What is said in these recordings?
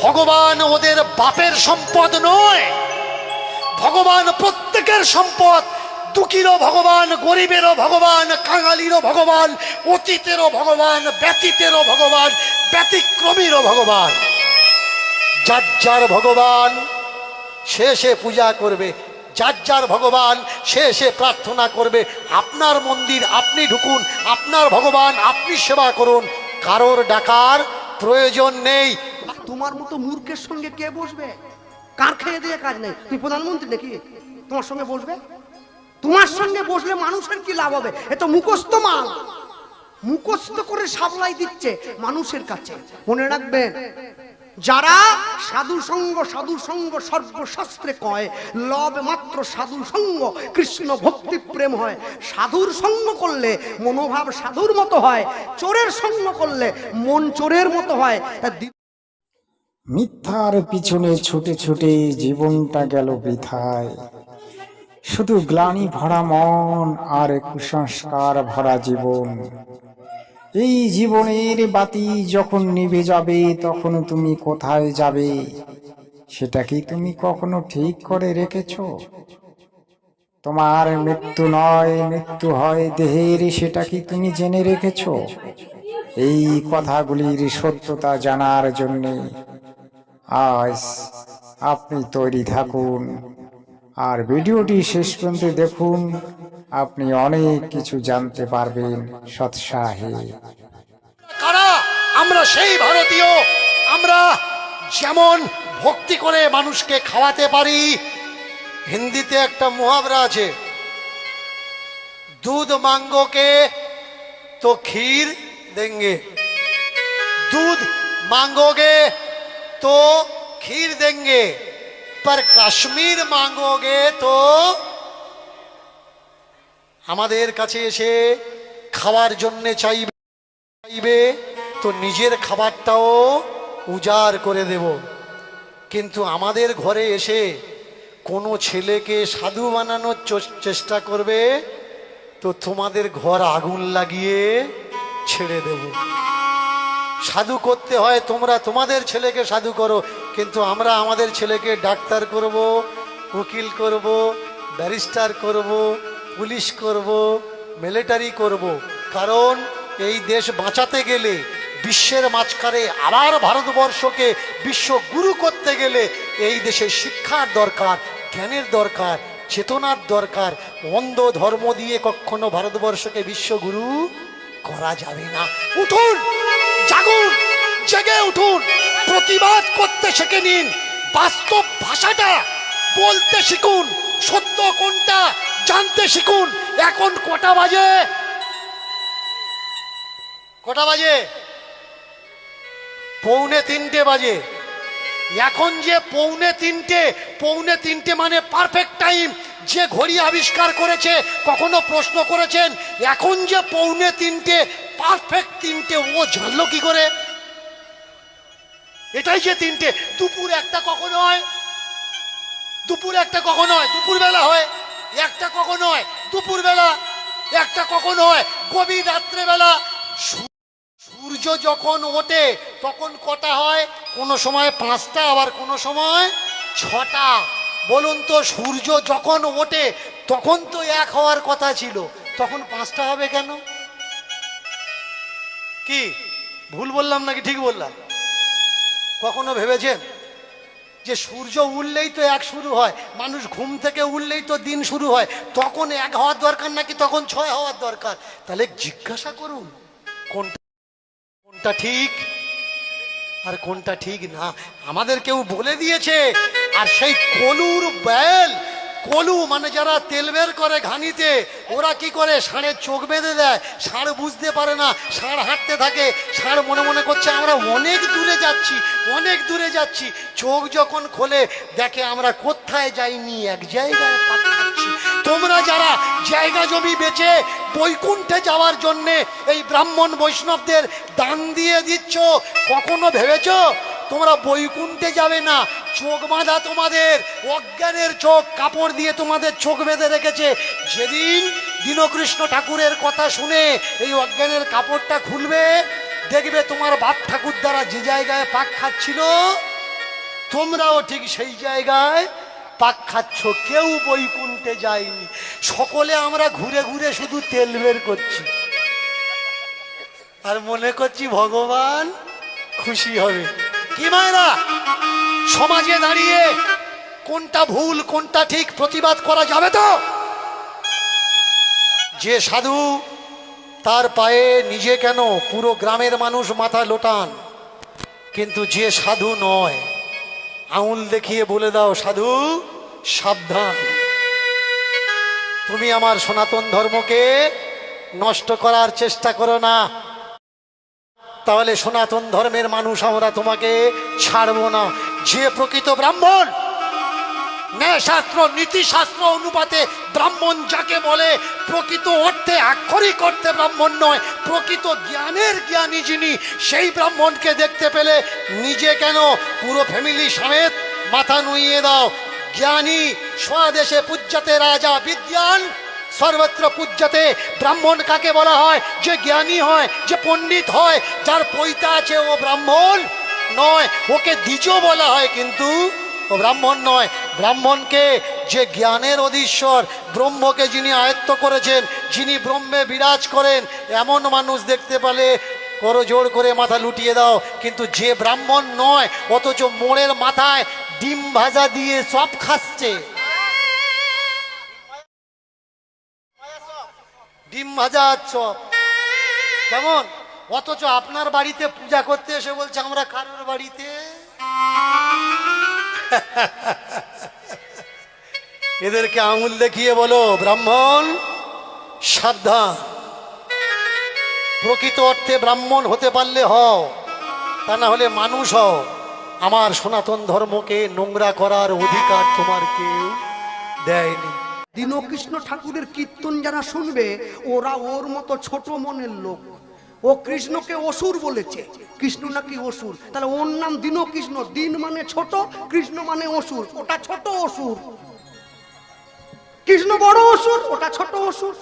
ভগবান ওদের বাপের সম্পদ নয়, ভগবান প্রত্যেকের সম্পদ। দুঃখীরও ভগবান, গরিবেরও ভগবান, কাঙালিরও ভগবান, অতীতেরও ভগবান, ব্যতীতেরও ভগবান, ব্যতিক্রমীরও ভগবান। যার যার ভগবান সে সে পূজা করবে, যার যার ভগবান সে সে প্রার্থনা করবে। আপনার মন্দির আপনি ঢুকুন, আপনার ভগবান আপনি সেবা করুন, কারোর ডাকার প্রয়োজন নেই। তোমার মতো মূর্খের সঙ্গে কে বসবে? কার খেয়ে দিয়ে কাজ নেই? তুই প্রধানমন্ত্রী নাকি তোমার সঙ্গে বসবে? তোমার সঙ্গে বসলে মানুষের কি লাভ হবে? এ তো মুখস্থ মাল, মুখস্থ করে সাপ্লাই দিচ্ছে মানুষের কাছে। মনে রাখবেন, যারা সাধু সঙ্গ সর্বশাস্ত্রে কয়, লব মাত্র সাধু সঙ্গ কৃষ্ণ ভক্তি প্রেম হয়। সাধুর সঙ্গ করলে মনোভাব সাধুর মতো হয়, চোরের সঙ্গ করলে মন চোরের মতো হয়। মিথ্যার পিছনে ছুটে ছুটে জীবনটা গেল বৃথায়। শুধু গ্লানি ভরা মন আর কুসংস্কার ভরা জীবন। এই জীবনের বাতি যখন নিভে যাবে, তখন তুমি কোথায় যাবে সেটা কি তুমি কখনো ঠিক করে রেখেছো? তোমার মৃত্যু নয়, মৃত্যু হয় দেহের, সেটা কি তুমি জেনে রেখেছো? এই কথাগুলির সত্যতা জানার জন্যে আজ আপনি তৈরি থাকুন আর ভিডিওটি শেষ পর্যন্ত দেখুন। আপনি অনেক কিছু জানতে পারবেন সৎসাহে। কারা? আমরা সেই ভারতীয়, আমরা যেমন ভক্তি করে মানুষকে খাওয়াতে পারি। হিন্দিতে একটা মুহাবরা আছে, दूध मांगोगे तो खीर देंगे, दूध मांगोगे तो खीर देंगे, पर कश्मीर मांगोगे तो আমাদের কাছে এসে খাওয়ার জন্য চাইবে তো নিজের খাবারটাও উজাড় করে দেব। কিন্তু আমাদের ঘরে এসে কোনো ছেলেকে সাধু বানানোর চেষ্টা করবে তো তোমাদের ঘর আগুন লাগিয়ে ছেড়ে দেব। সাধু করতে হয় তোমরা তোমাদের ছেলেকে সাধু করো, কিন্তু আমরা আমাদের ছেলেকে ডাক্তার করব, উকিল করব, ব্যারিস্টার করব, পুলিশ করব, মিলিটারি করব। কারণ এই দেশ বাঁচাতে গেলে, বিশ্বের মাঝখানে আবার ভারতবর্ষকে বিশ্বগুরু করতে গেলে এই দেশে শিক্ষার দরকার, জ্ঞানের দরকার, চেতনার দরকার। অন্ধ ধর্ম দিয়ে কখনো ভারতবর্ষকে বিশ্বগুরু করা যাবে না। উঠুন, জাগুন, জেগে উঠুন, প্রতিবাদ করতে শিখে নিন, বাস্তব ভাষাটা বলতে শিখুন, সত্য কোনটা জানতে শিখুন। এখন কটা বাজে? কটা বাজে? 2:45 বাজে। এখন যে 2:45 মানে পারফেক্ট টাইম। যে ঘড়ি আবিষ্কার করেছে কখনো প্রশ্ন করেছেন এখন যে 2:45 পারফেক্ট 3টে, ও জানলো কি করে? এটাই যে 3টে। দুপুর 1টা কখন হয়? দুপুর 1টা কখন হয়? দুপুর বেলা হয়। 1টা কখন হয়? দুপুর বেলা। 1টা কখন হয়? গভীর রাত্রে বেলা। সূর্য যখন ওঠে তখন কটা হয়? কোনো সময় 5টা, আবার কোনো সময় 6টা। বলুন তো, সূর্য যখন ওঠে তখন তো 1 হওয়ার কথা ছিল, তখন 5টা হবে কেন? কি ভুল বললাম নাকি ঠিক বললাম? কখনো ভেবেছেন যে সূর্য উঠলেই তো 1 শুরু হয়, মানুষ ঘুম থেকে উঠলেই তো দিন শুরু হয়, তখন 1 হওয়ার দরকার নাকি তখন 6 হওয়ার দরকার? তাহলে জিজ্ঞাসা করুন কোনটা ঠিক আর কোনটা ঠিক না। আমাদের কেউ বলে দিয়েছে। আর সেই কলুর বেল, কলু মানে যারা তেল বের করে ঘানিতে, ওরা কি করে? ষাঁড়ের চোখ বেঁধে দেয়। ষাঁড় বুঝতে পারে না, ষাঁড় হাঁটতে থাকে, ষাঁড় মনে মনে করছে আমরা অনেক দূরে যাচ্ছি, অনেক দূরে যাচ্ছি। চোখ যখন খোলে দেখে আমরা কোথায় যাইনি, এক জায়গায় পাক খাচ্ছি। তোমরা যারা জায়গা জমি বেচে বৈকুণ্ঠে যাওয়ার জন্যে এই ব্রাহ্মণ বৈষ্ণবদের দান দিয়ে দিচ্ছ, কখনো ভেবেছ তোমরা বৈকুণ্ঠে যাবে না? চোখ বাঁধা তোমাদের, অজ্ঞানের চোখ, কাপড় দিয়ে তোমাদের চোখ বেঁধে রেখেছে। যেদিন দীনকৃষ্ণ ঠাকুরের কথা শুনে এই অজ্ঞানের কাপড়টা খুলবে, দেখবে তোমার বাপ ঠাকুর দ্বারা যে জায়গায় পাক খাচ্ছিল তোমরাও ঠিক সেই জায়গায় পাক খাচ্ছ, কেউ বৈকুণ্ঠে যায়নি। সকলে আমরা ঘুরে ঘুরে শুধু তেল বের করছি আর মনে করছি ভগবান খুশি হবে। কি মায়েরা, সমাজে দাঁড়িয়ে কোনটা ভুল কোনটা ঠিক প্রতিবাদ করা যাবে তো? যে সাধু তার পায়ে নিজে কেন পুরো গ্রামের মানুষ মাথা লোটান, কিন্তু যে সাধু নয় আঙুল দেখিয়ে বলে দাও সাধু সাবধান, তুমি আমার সনাতন ধর্মকে নষ্ট করার চেষ্টা করো না, তাহলে সনাতন ধর্মের মানুষ আমরা তোমাকে ছাড়বো না। যে প্রকৃত ব্রাহ্মণ, ন্যায়শাস্ত্র নীতিশাস্ত্র অনুপাতে ব্রাহ্মণ যাকে বলে, প্রকৃত অর্থে আক্ষরিক অর্থে ব্রাহ্মণ নয়, প্রকৃত জ্ঞানের জ্ঞানী যিনি, সেই ব্রাহ্মণকে দেখতে পেলে নিজে কেন পুরো ফ্যামিলি সমেত মাথা নুইয়ে দাও। জ্ঞানী স্বদেশে পূজ্যতে রাজা বিদ্যান সর্বত্র পূজ্যতে। ব্রাহ্মণ কাকে বলা হয়? যে জ্ঞানী হয়, যে পণ্ডিত হয়, যার পৈতা আছে ও ব্রাহ্মণ নয়, ওকে দ্বিজ বলা হয়, কিন্তু ও ব্রাহ্মণ নয়। ব্রাহ্মণকে যে জ্ঞানের অধীশ্বর, ব্রহ্মকে যিনি আয়ত্ত করেছেন, যিনি ব্রহ্মে বিরাজ করেন, এমন মানুষ দেখতে পেলে করো জোর করে মাথা লুটিয়ে দাও। কিন্তু যে ব্রাহ্মণ নয় অথচ মোড়ের মাথায় ডিম ভাজা দিয়ে সব খাচ্ছে, ডিম ভাজা চপ কেমন, অথচ আপনার বাড়িতে পূজা করতে এসে বলছে আমরা কারোর বাড়িতে। এদেরকে আঙুল দেখিয়ে বলো ব্রাহ্মণ সাবধান। প্রকৃত অর্থে ব্রাহ্মণ হতে পারলে হও, তা না হলে মানুষ হও। আমার সনাতন ধর্মকে নোংরা করার অধিকার তোমার কেউ দেয়নি। দীনকৃষ্ণ ঠাকুরের কীর্তন যারা শুনবে ওরা ওর মতো ছোট মনের লোক। ও কৃষ্ণকে অসুর বলেছে, কৃষ্ণ নাকি অসুর, তাহলে ওর নাম দীনকৃষ্ণ। দিন মানে ছোট, কৃষ্ণ মানে অসুর, ওটা ছোট অসুর। কৃষ্ণ বড় অসুর, ওটা ছোট অসুর।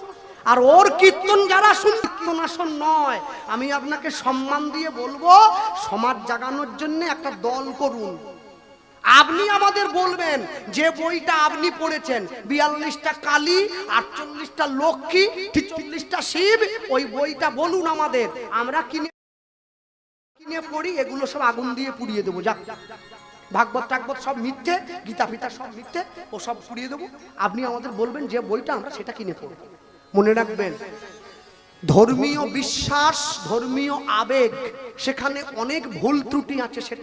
আর ওর কীর্তন যারা শুন, কীর্তন আসন নয়। আমি আপনাকে সম্মান দিয়ে বলবো, সমাজ জাগানোর জন্য একটা দল করুন। আপনি আমাদের বলবেন যে বইটা আপনি পড়েছেন, 42টা কালী, 48টা লক্ষ্মী, 43টা শিব, ওই বইটা বলুন আমাদের, আমরা কিনে পড়ি, এগুলো সব আগুন দিয়ে পুড়িয়ে দেবো। যাক, ভাগবত টাগবত সব মিথ্যে, গীতা ফিতা সব মিথ্যে, ও সব পুড়িয়ে দেবো। আপনি আমাদের বলবেন যে বইটা, আমরা সেটা কিনে পড়ব। মনে রাখবেন, ধর্মীয় বিশ্বাস, ধর্মীয় আবেগ, সেখানে অনেক ভুল ত্রুটি আছে, সেটা